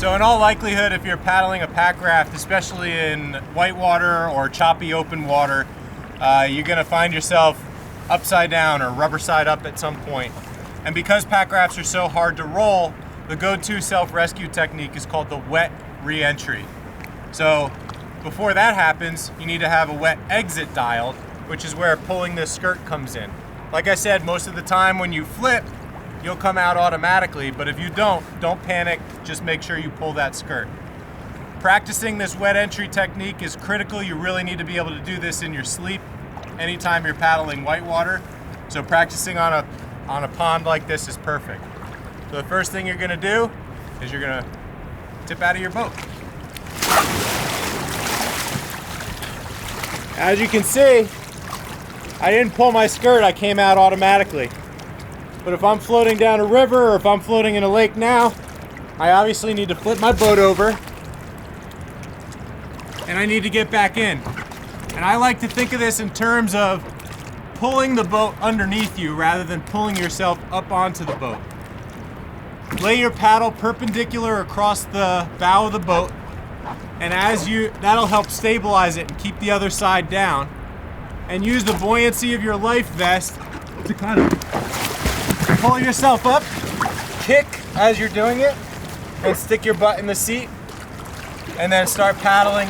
So in all likelihood, if you're paddling a pack raft, especially in whitewater or choppy open water, you're gonna find yourself upside down or rubber side up at some point. And because pack rafts are so hard to roll, the go-to self-rescue technique is called the wet re-entry. So before that happens, you need to have a wet exit dialed, which is where pulling this skirt comes in. Like I said, most of the time when you flip, you'll come out automatically, but if you don't panic, just make sure you pull that skirt. Practicing this wet entry technique is critical. You really need to be able to do this in your sleep anytime you're paddling whitewater. So practicing on a pond like this is perfect. So the first thing you're gonna do is you're gonna tip out of your boat. As you can see, I didn't pull my skirt, I came out automatically. But if I'm floating down a river or if I'm floating in a lake now, I obviously need to flip my boat over and I need to get back in. And I like to think of this in terms of pulling the boat underneath you rather than pulling yourself up onto the boat. Lay your paddle perpendicular across the bow of the boat, and that'll help stabilize it and keep the other side down. And use the buoyancy of your life vest to kind of pull yourself up, kick as you're doing it, and stick your butt in the seat, and then start paddling,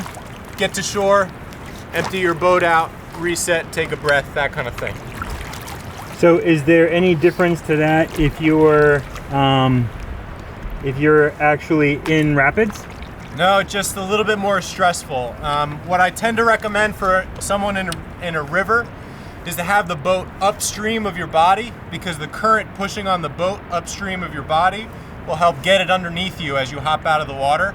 get to shore, empty your boat out, reset, take a breath, that kind of thing. So is there any difference to that if you're actually in rapids? No, just a little bit more stressful. What I tend to recommend for someone in a river is to have the boat upstream of your body, because the current pushing on the boat upstream of your body will help get it underneath you as you hop out of the water.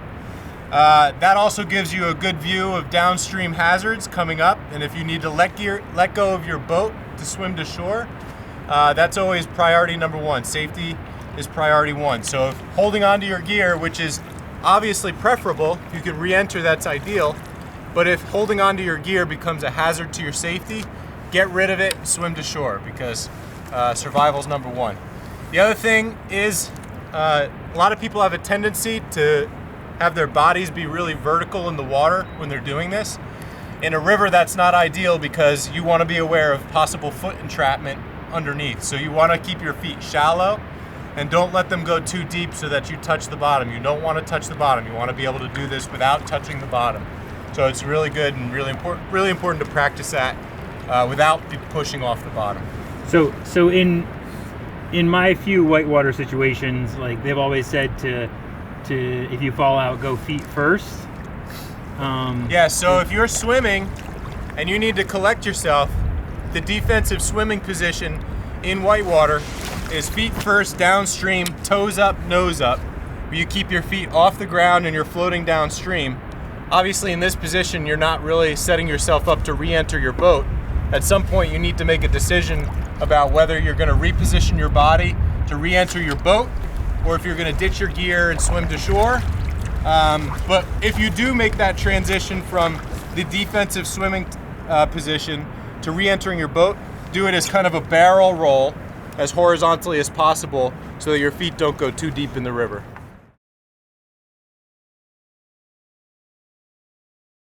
That also gives you a good view of downstream hazards coming up, and if you need to let go of your boat to swim to shore, that's always priority number one. Safety is priority one. So if holding onto your gear, which is obviously preferable, if you can re-enter, that's ideal, but if holding onto your gear becomes a hazard to your safety, get rid of it and swim to shore, because survival is number one. The other thing is a lot of people have a tendency to have their bodies be really vertical in the water when they're doing this. In a river, that's not ideal because you want to be aware of possible foot entrapment underneath. So you want to keep your feet shallow and don't let them go too deep so that you touch the bottom. You don't want to touch the bottom. You want to be able to do this without touching the bottom. So it's really good and really important to practice that without pushing off the bottom. So in my few whitewater situations, like they've always said to if you fall out, go feet first. Yeah, so if you're swimming and you need to collect yourself, the defensive swimming position in whitewater is feet first, downstream, toes up, nose up. You keep your feet off the ground and you're floating downstream. Obviously in this position, you're not really setting yourself up to re-enter your boat. At some point you need to make a decision about whether you're gonna reposition your body to re-enter your boat or if you're gonna ditch your gear and swim to shore. But if you do make that transition from the defensive swimming position to re-entering your boat, do it as kind of a barrel roll as horizontally as possible so that your feet don't go too deep in the river.